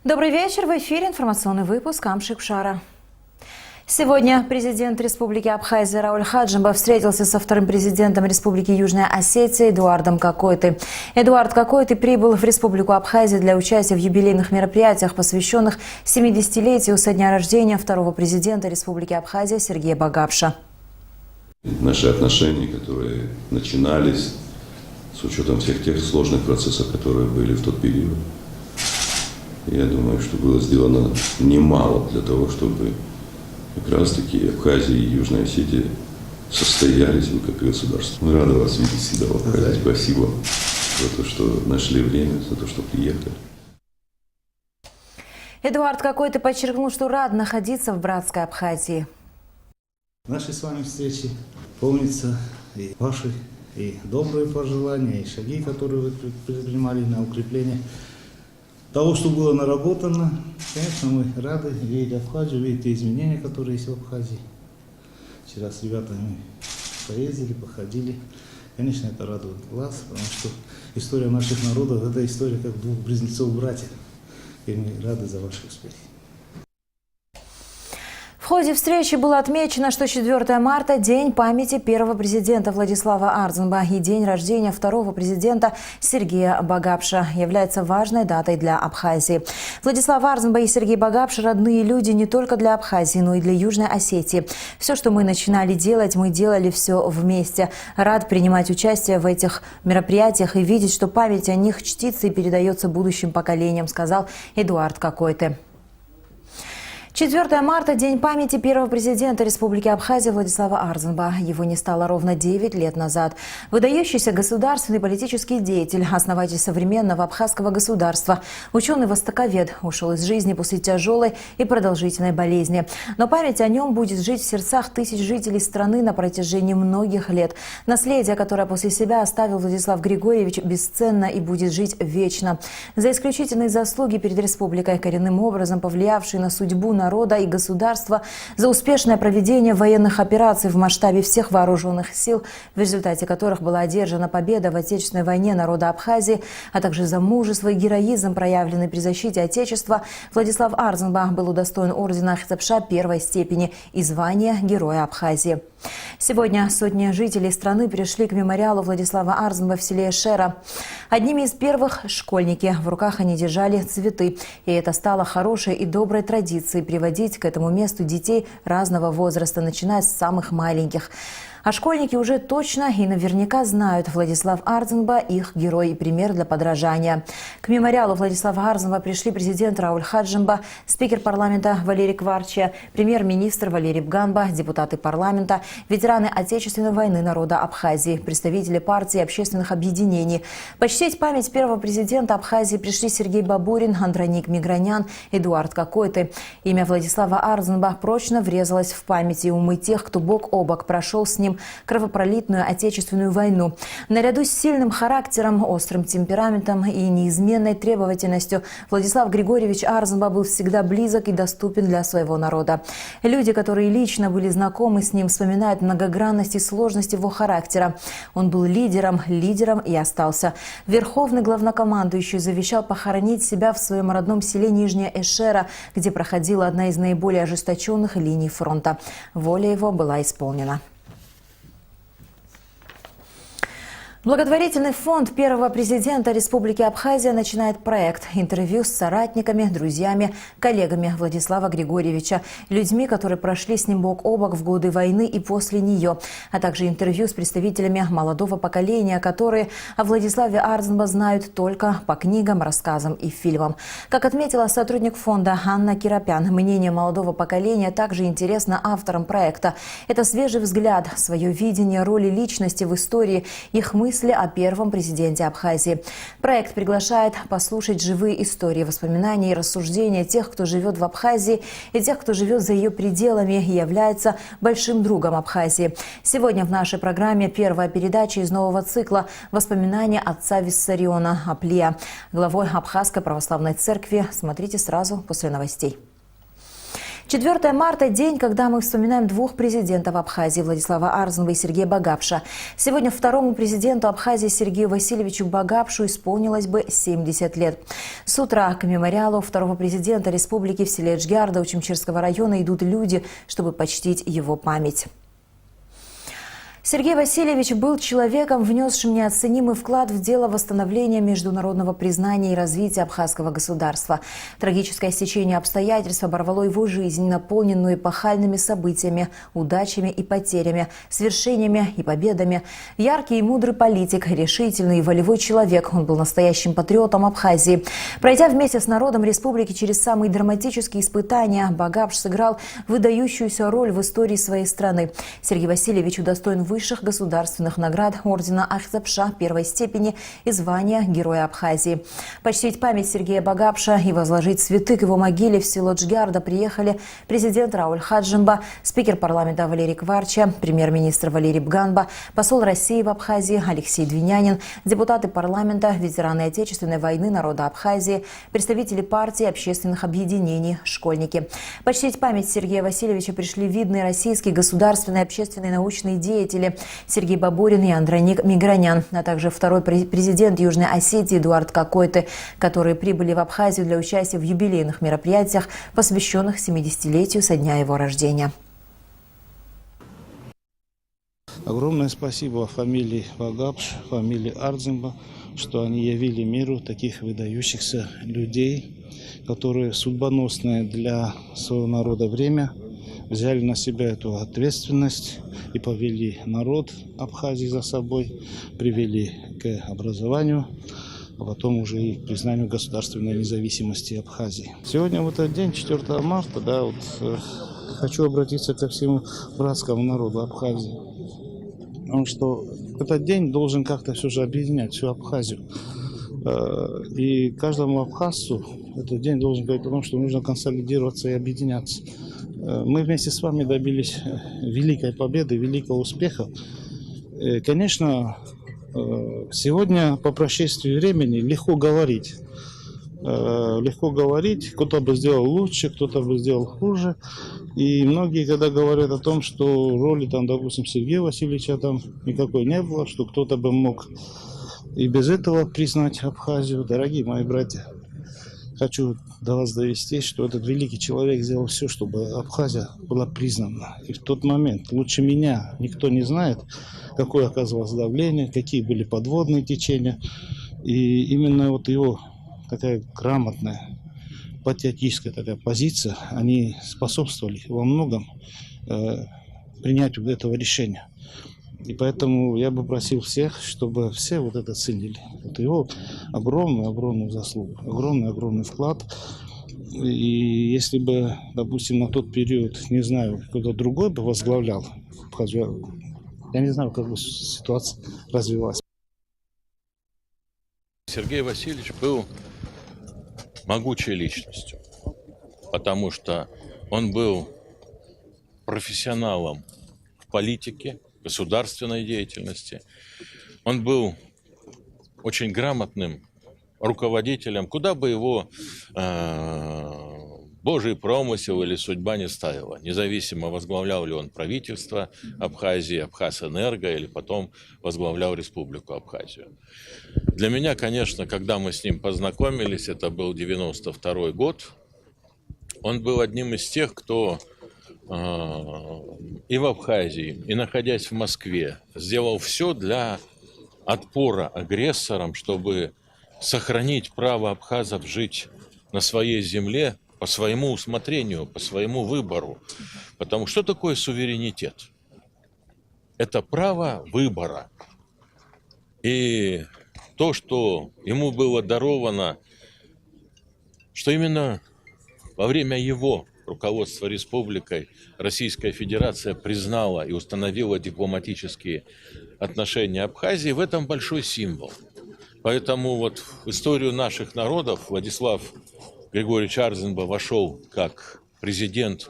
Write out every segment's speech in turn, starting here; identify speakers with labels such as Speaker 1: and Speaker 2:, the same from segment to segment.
Speaker 1: Добрый вечер. В эфире информационный выпуск Амшик-Шара. Сегодня президент Республики Абхазия Рауль Хаджимба встретился со вторым президентом Республики Южная Осетия Эдуардом Какойты. Эдуард Какойты прибыл в Республику Абхазия для участия в юбилейных мероприятиях, посвященных 70-летию со дня рождения второго президента Республики Абхазия Сергея Багапша.
Speaker 2: Наши отношения, которые начинались с учетом всех тех сложных процессов, которые были в тот период, я думаю, что было сделано немало для того, чтобы как раз-таки Абхазия и Южная Осетия состоялись бы как государство. Мы рады вас видеть всегда в Абхазии. Спасибо за то, что нашли время, за то, что приехали.
Speaker 1: Эдуард Какойты подчеркнул, что рад находиться в братской Абхазии.
Speaker 3: Наши с вами встречи помнятся и ваши, и добрые пожелания, и шаги, которые вы предпринимали на укрепление того, что было наработано. Конечно, мы рады видеть Абхазию, видеть те изменения, которые есть в Абхазии. Вчера с ребятами поездили, походили. Конечно, это радует глаз, потому что история наших народов – это история как двух близнецов-братьев. И мы рады за ваши успехи.
Speaker 1: В ходе встречи было отмечено, что 4 марта – день памяти первого президента Владислава Арзенба и день рождения второго президента Сергея Багапша является важной датой для Абхазии. Владислав Арзенба и Сергей Багапш – родные люди не только для Абхазии, но и для Южной Осетии. Все, что мы начинали делать, мы делали все вместе. Рад принимать участие в этих мероприятиях и видеть, что память о них чтится и передается будущим поколениям, сказал Эдуард Какойты. 4 марта – день памяти первого президента Республики Абхазия Владислава Арзенба. Его не стало ровно 9 лет назад. Выдающийся государственный политический деятель, основатель современного абхазского государства, ученый-востоковед ушел из жизни после тяжелой и продолжительной болезни. Но память о нем будет жить в сердцах тысяч жителей страны на протяжении многих лет. Наследие, которое после себя оставил Владислав Григорьевич, бесценно и будет жить вечно. За исключительные заслуги перед республикой, коренным образом повлиявшие на судьбу народа и государства, за успешное проведение военных операций в масштабе всех вооруженных сил, в результате которых была одержана победа в Отечественной войне народа Абхазии, а также за мужество и героизм, проявленный при защите Отечества, Владислав Арзенба был удостоен ордена Ахтапша первой степени и звания Героя Абхазии. Сегодня сотни жителей страны пришли к мемориалу Владислава Арзенба в селе Эшера. Одними из первых – школьники. В руках они держали цветы. И это стало хорошей и доброй традицией приводить к этому месту детей разного возраста, начиная с самых маленьких. А школьники уже точно и наверняка знают: Владислав Арзенба – их герой и пример для подражания. К мемориалу Владислава Арзенба пришли президент Рауль Хаджимба, спикер парламента Валерий Кварчия, премьер-министр Валерий Бганба, депутаты парламента, ветераны Отечественной войны народа Абхазии, представители партий и общественных объединений. Почтить память первого президента Абхазии пришли Сергей Бабурин, Андроник Мигранян, Эдуард Какойты. Имя Владислава Арзенба прочно врезалось в память и умы тех, кто бок о бок прошел с ним кровопролитную Отечественную войну. Наряду с сильным характером, острым темпераментом и неизменной требовательностью Владислав Григорьевич Арзенба был всегда близок и доступен для своего народа. Люди, которые лично были знакомы с ним, вспоминают многогранность и сложность его характера. Он был лидером и остался. Верховный главнокомандующий завещал похоронить себя в своем родном селе Нижняя Эшера, где проходила одна из наиболее ожесточенных линий фронта. Воля его была исполнена. Благотворительный фонд первого президента Республики Абхазия начинает проект интервью с соратниками, друзьями, коллегами Владислава Григорьевича, людьми, которые прошли с ним бок о бок в годы войны и после нее, а также интервью с представителями молодого поколения, которые о Владиславе Арзенба знают только по книгам, рассказам и фильмам. Как отметила сотрудник фонда Анна Киропян, мнение молодого поколения также интересно авторам проекта. Это свежий взгляд, свое видение роли личности в истории, их мысли о первом президенте Абхазии. Проект приглашает послушать живые истории, воспоминания и рассуждения тех, кто живет в Абхазии, и тех, кто живет за ее пределами и является большим другом Абхазии. Сегодня в нашей программе первая передача из нового цикла «Воспоминания отца Виссариона Аплия», главой Абхазской православной церкви. Смотрите сразу после новостей. 4 марта – день, когда мы вспоминаем двух президентов Абхазии – Владислава Арзанба и Сергея Багапша. Сегодня второму президенту Абхазии Сергею Васильевичу Багапшу исполнилось бы 70 лет. С утра к мемориалу второго президента республики в селе Эджгиарда Учимчирского района идут люди, чтобы почтить его память. Сергей Васильевич был человеком, внесшим неоценимый вклад в дело восстановления международного признания и развития абхазского государства. Трагическое стечение обстоятельств оборвало его жизнь, наполненную эпохальными событиями, удачами и потерями, свершениями и победами. Яркий и мудрый политик, решительный и волевой человек, он был настоящим патриотом Абхазии. Пройдя вместе с народом республики через самые драматические испытания, Багапш сыграл выдающуюся роль в истории своей страны. Сергей Васильевич удостоен высших государственных наград ордена Ахзапша первой степени и звания Героя Абхазии. Почтить память Сергея Багапша и возложить цветы к его могиле в село Эджгиарда приехали президент Рауль Хаджимба, спикер парламента Валерий Кварча, премьер-министр Валерий Бганба, посол России в Абхазии Алексей Двинянин, депутаты парламента, ветераны Отечественной войны народа Абхазии, представители партий, общественных объединений, школьники. Почтить память Сергея Васильевича пришли видные российские государственные, общественные, научные деятели Сергей Бабурин и Андроник Мигранян, а также второй президент Южной Осетии Эдуард Кокойты, которые прибыли в Абхазию для участия в юбилейных мероприятиях, посвященных 70-летию со дня его рождения.
Speaker 3: Огромное спасибо фамилии Багапш, фамилии Арзанба, что они явили миру таких выдающихся людей, которые судьбоносное для своего народа время взяли на себя эту ответственность и повели народ Абхазии за собой, привели к образованию, а потом уже и к признанию государственной независимости Абхазии. Сегодня в этот день, 4 марта, хочу обратиться ко всему братскому народу Абхазии, потому что этот день должен как-то все же объединять всю Абхазию. И каждому абхазцу этот день должен говорить о том, что нужно консолидироваться и объединяться. Мы вместе с вами добились великой победы, великого успеха. Конечно, сегодня по прошествии времени легко говорить. Кто-то бы сделал лучше, кто-то бы сделал хуже. И многие, когда говорят о том, что роли, допустим, Сергея Васильевича там никакой не было, что кто-то бы мог и без этого признать Абхазию. Дорогие мои братья, хочу до вас довести, что этот великий человек сделал все, чтобы Абхазия была признана. И в тот момент лучше меня никто не знает, какое оказывалось давление, какие были подводные течения. И именно его такая грамотная, патриотическая такая позиция, они способствовали во многом принятию этого решения. И поэтому я бы просил всех, чтобы все это ценили. Это его огромную заслугу, огромный вклад. И если бы, допустим, на тот период, не знаю, кто-то другой бы возглавлял, я не знаю, как бы ситуация развивалась.
Speaker 4: Сергей Васильевич был могучей личностью, потому что он был профессионалом в политике, государственной деятельности. Он был очень грамотным руководителем, куда бы его Божий промысел или судьба не ставила. Независимо, возглавлял ли он правительство Абхазии, Абхазэнерго, или потом возглавлял Республику Абхазию. Для меня, конечно, когда мы с ним познакомились, это был 92-й год, он был одним из тех, кто и в Абхазии, и находясь в Москве, сделал все для отпора агрессорам, чтобы сохранить право абхазов жить на своей земле по своему усмотрению, по своему выбору. Потому что такое суверенитет? Это право выбора. И то, что ему было даровано, что именно во время его руководства республикой Российская Федерация признала и установила дипломатические отношения Абхазии, в этом большой символ. Поэтому в историю наших народов Владислав Григорьевич Арзанба вошел как президент,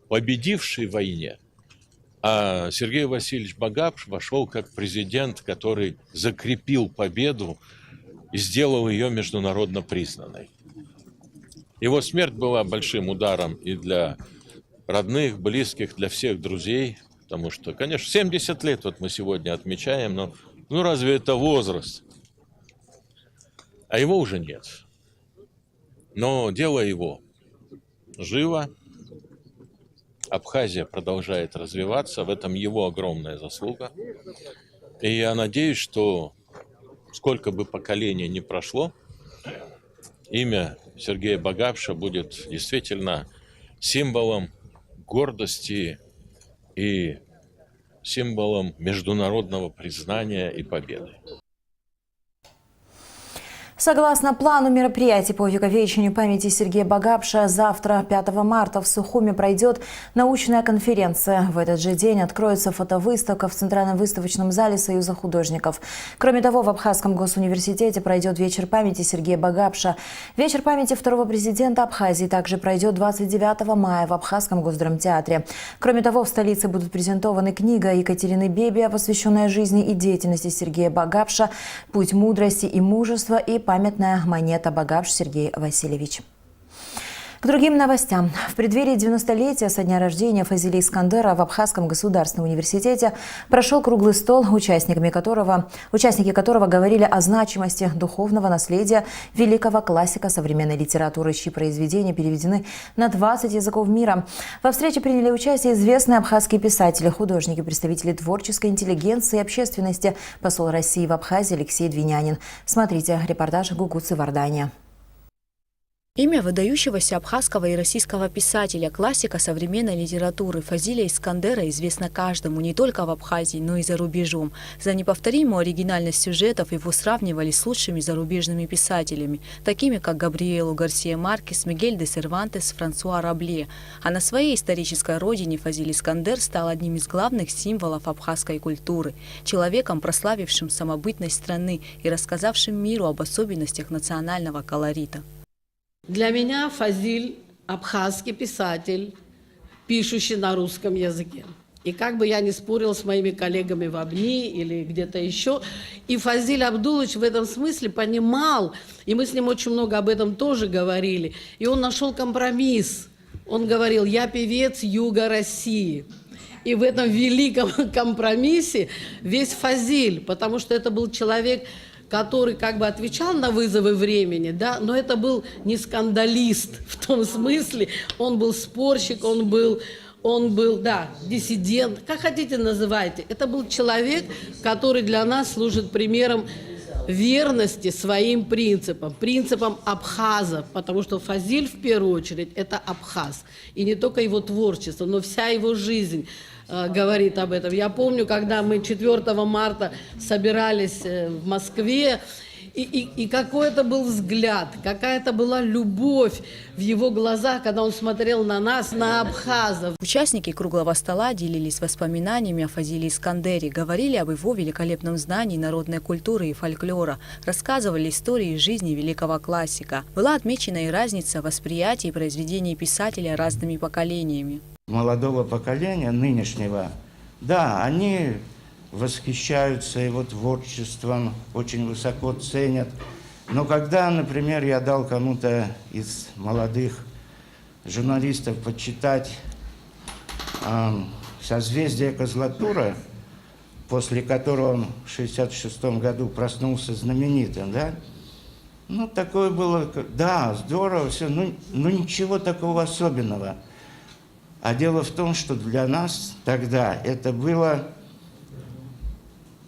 Speaker 4: победивший в войне, а Сергей Васильевич Багапш вошел как президент, который закрепил победу и сделал ее международно признанной. Его смерть была большим ударом и для родных, близких, для всех друзей. Потому что, конечно, 70 лет вот мы сегодня отмечаем, но ну разве это возраст? А его уже нет. Но дело его живо. Абхазия продолжает развиваться, в этом его огромная заслуга. И я надеюсь, что сколько бы поколений ни прошло, имя Сергея Багапша будет действительно символом гордости и символом международного признания и победы.
Speaker 1: Согласно плану мероприятий по увековечению памяти Сергея Багапша, завтра, 5 марта, в Сухуми пройдет научная конференция. В этот же день откроется фотовыставка в Центральном выставочном зале Союза художников. Кроме того, в Абхазском госуниверситете пройдет вечер памяти Сергея Багапша. Вечер памяти второго президента Абхазии также пройдет 29 мая в Абхазском госдрамтеатре. Кроме того, в столице будут презентованы книга Екатерины Бебия, посвященная жизни и деятельности Сергея Багапша «Путь мудрости и мужества» и памятная монета Багапш Сергей Васильевич. К другим новостям. В преддверии 90-летия со дня рождения Фазиля Искандера в Абхазском государственном университете прошел круглый стол, участники которого говорили о значимости духовного наследия великого классика современной литературы, чьи произведения переведены на 20 языков мира. Во встрече приняли участие известные абхазские писатели, художники, представители творческой интеллигенции и общественности, посол России в Абхазии Алексей Двинянин. Смотрите репортаж Гугуцы Вардания.
Speaker 5: Имя выдающегося абхазского и российского писателя, классика современной литературы Фазиля Искандера известно каждому не только в Абхазии, но и за рубежом. За неповторимую оригинальность сюжетов его сравнивали с лучшими зарубежными писателями, такими как Габриэлу Гарсия Маркес, Мигель де Сервантес, Франсуа Рабле. А на своей исторической родине Фазиль Искандер стал одним из главных символов абхазской культуры, человеком, прославившим самобытность страны и рассказавшим миру об особенностях национального колорита.
Speaker 6: Для меня Фазиль – абхазский писатель, пишущий на русском языке. И как бы я ни спорил с моими коллегами в АБНИ или где-то еще, и Фазиль Абдулович в этом смысле понимал, и мы с ним очень много об этом тоже говорили, и он нашел компромисс. Он говорил: «Я певец Юга России». И в этом великом компромиссе весь Фазиль, потому что это был человек, который как бы отвечал на вызовы времени, да, но это был не скандалист в том смысле, он был спорщик, он был, да, диссидент, как хотите называйте. Это был человек, который для нас служит примером верности своим принципам, принципам абхазов, потому что Фазиль в первую очередь это абхаз, и не только его творчество, но вся его жизнь говорит об этом. Я помню, когда мы 4 марта собирались в Москве, и какой это был взгляд, какая-то была любовь в его глазах, когда он смотрел на нас, на абхазов.
Speaker 5: Участники круглого стола делились воспоминаниями о Фазиле Искандере, говорили об его великолепном знании народной культуры и фольклора, рассказывали истории жизни великого классика. Была отмечена и разница восприятий произведений писателя разными поколениями.
Speaker 7: Молодого поколения, нынешнего, да, они восхищаются его творчеством, очень высоко ценят. Но когда, например, я дал кому-то из молодых журналистов почитать «Созвездие Козлатура», после которого он в 1966 году проснулся знаменитым, да, ну, такое было, да, здорово, все, ну ничего такого особенного. А дело в том, что для нас тогда это было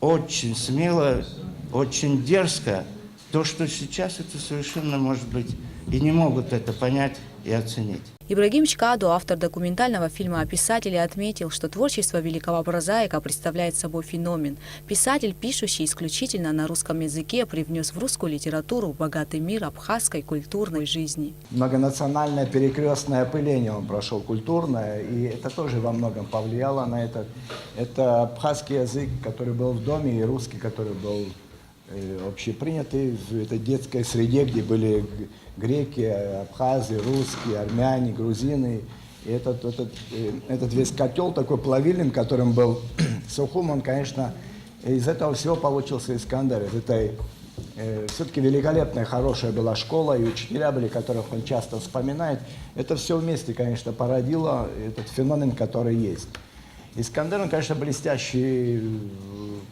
Speaker 7: очень смело, очень дерзко. То, что сейчас это совершенно, может быть, и не могут это понять и оценить.
Speaker 5: Ибрагим Чкаду, автор документального фильма о писателе, отметил, что творчество великого прозаика представляет собой феномен. Писатель, пишущий исключительно на русском языке, привнес в русскую литературу богатый мир абхазской культурной жизни.
Speaker 8: Многонациональное перекрестное опыление он прошел, культурное, и это тоже во многом повлияло на это. Это абхазский язык, который был в доме, и русский, который был общепринятый в этой детской среде, где были греки, абхазы, русские, армяне, грузины. И этот весь котел такой плавильным, которым был Сухум, он, конечно, из этого всего получился Искандер, из этой Все-таки великолепная, хорошая была школа, и учителя были, которых он часто вспоминает. Это все вместе, конечно, породило этот феномен, который есть. Искандер, он, конечно, блестящий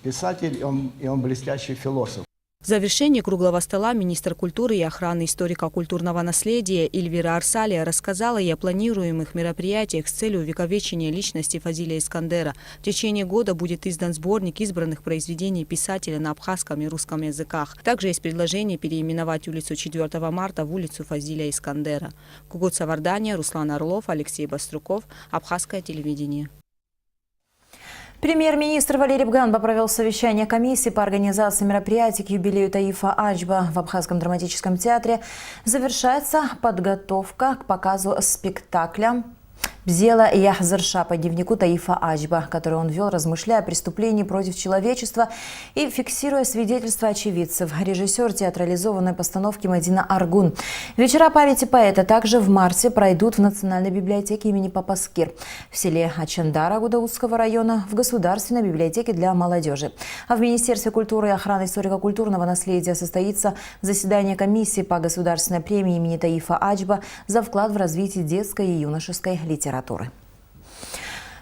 Speaker 8: писатель, и он блестящий философ.
Speaker 5: В завершении круглого стола министр культуры и охраны историко-культурного наследия Эльвира Арсалия рассказала и о планируемых мероприятиях с целью увековечения личности Фазиля Искандера. В течение года будет издан сборник избранных произведений писателя на абхазском и русском языках. Также есть предложение переименовать улицу 4 марта в улицу Фазиля Искандера. Кугут Савардания, Руслан Орлов, Алексей Баструков, Абхазское телевидение.
Speaker 1: Премьер-министр Валерий Бганба провел совещание комиссии по организации мероприятий к юбилею Таифа Ачба в Абхазском драматическом театре. Завершается подготовка к показу спектакля «Бзела Яхзарша» по дневнику Таифа Ачба, который он вел, размышляя о преступлении против человечества и фиксируя свидетельства очевидцев. Режиссер театрализованной постановки Мадина Аргун. Вечера памяти поэта также в марте пройдут в Национальной библиотеке имени Папаскир, в селе Ачандара Гудаутского района, в Государственной библиотеке для молодежи. А в Министерстве культуры и охраны историко-культурного наследия состоится заседание комиссии по государственной премии имени Таифа Ачба за вклад в развитие детской и юношеской литературы.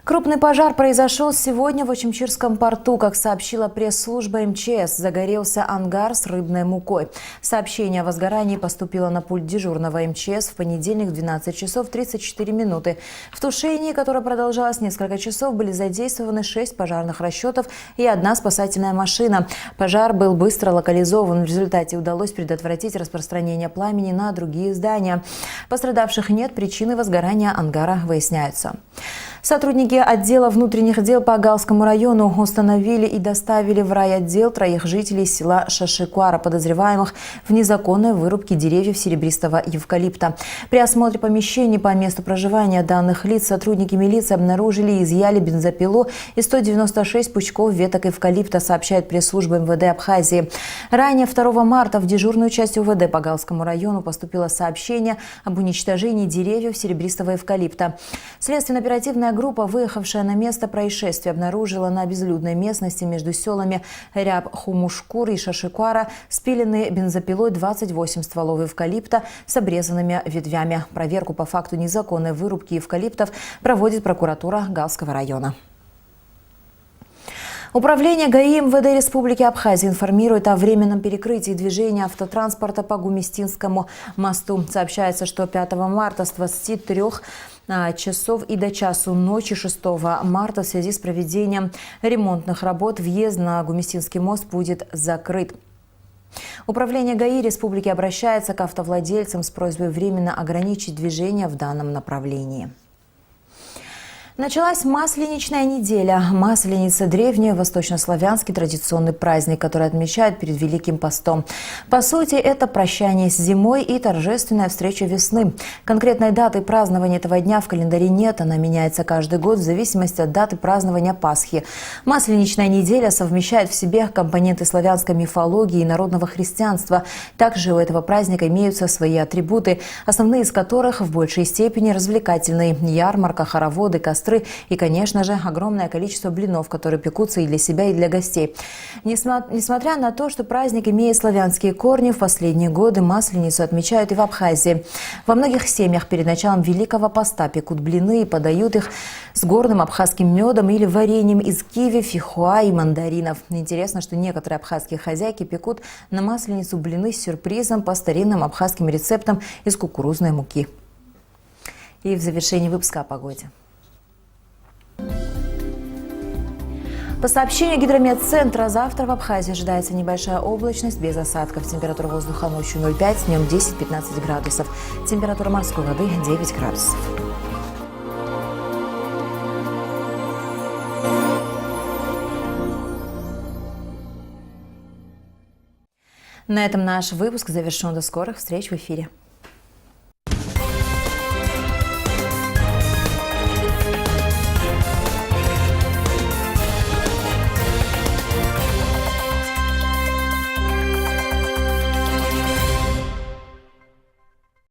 Speaker 1: Крупный пожар произошел сегодня в Очимчирском порту. Как сообщила пресс-служба МЧС, загорелся ангар с рыбной мукой. Сообщение о возгорании поступило на пульт дежурного МЧС в понедельник в 12 часов 34 минуты. В тушении, которое продолжалось несколько часов, были задействованы 6 пожарных расчетов и 1 спасательная машина. Пожар был быстро локализован. В результате удалось предотвратить распространение пламени на другие здания. Пострадавших нет, причины возгорания ангара выясняются. Сотрудники отдела внутренних дел по Галскому району установили и доставили в райотдел 3 жителей села Шашикуара, подозреваемых в незаконной вырубке деревьев серебристого эвкалипта. При осмотре помещений по месту проживания данных лиц сотрудники милиции обнаружили и изъяли бензопилу и 196 пучков веток эвкалипта, сообщает пресс-служба МВД Абхазии. Ранее 2 марта в дежурную часть УВД по Галскому району поступило сообщение об уничтожении деревьев серебристого эвкалипта. Следственно-оперативная группа, выехавшая на место происшествия, обнаружила на безлюдной местности между селами Ряб-Хумушкур и Шашикуара спиленные бензопилой 28 стволов эвкалипта с обрезанными ветвями. Проверку по факту незаконной вырубки эвкалиптов проводит прокуратура Галского района. Управление ГАИ МВД Республики Абхазия информирует о временном перекрытии движения автотранспорта по Гумистинскому мосту. Сообщается, что 5 марта с 23 часов и до часу ночи 6 марта в связи с проведением ремонтных работ въезд на Гумистинский мост будет закрыт. Управление ГАИ Республики обращается к автовладельцам с просьбой временно ограничить движение в данном направлении. Началась Масленичная неделя. Масленица – древний восточнославянский традиционный праздник, который отмечают перед Великим постом. По сути, это прощание с зимой и торжественная встреча весны. Конкретной даты празднования этого дня в календаре нет. Она меняется каждый год в зависимости от даты празднования Пасхи. Масленичная неделя совмещает в себе компоненты славянской мифологии и народного христианства. Также у этого праздника имеются свои атрибуты, основные из которых в большей степени развлекательные – ярмарка, хороводы, костры и, конечно же, огромное количество блинов, которые пекутся и для себя, и для гостей. Несмотря на то, что праздник имеет славянские корни, в последние годы Масленицу отмечают и в Абхазии. Во многих семьях перед началом Великого поста пекут блины и подают их с горным абхазским медом или вареньем из киви, фихуа и мандаринов. Интересно, что некоторые абхазские хозяйки пекут на Масленицу блины с сюрпризом по старинным абхазским рецептам из кукурузной муки. И в завершении выпуска о погоде. По сообщению Гидрометцентра, завтра в Абхазии ожидается небольшая облачность без осадков. Температура воздуха ночью 0,5, днем 10-15 градусов. Температура морской воды 9 градусов. На этом наш выпуск завершен. До скорых встреч в эфире.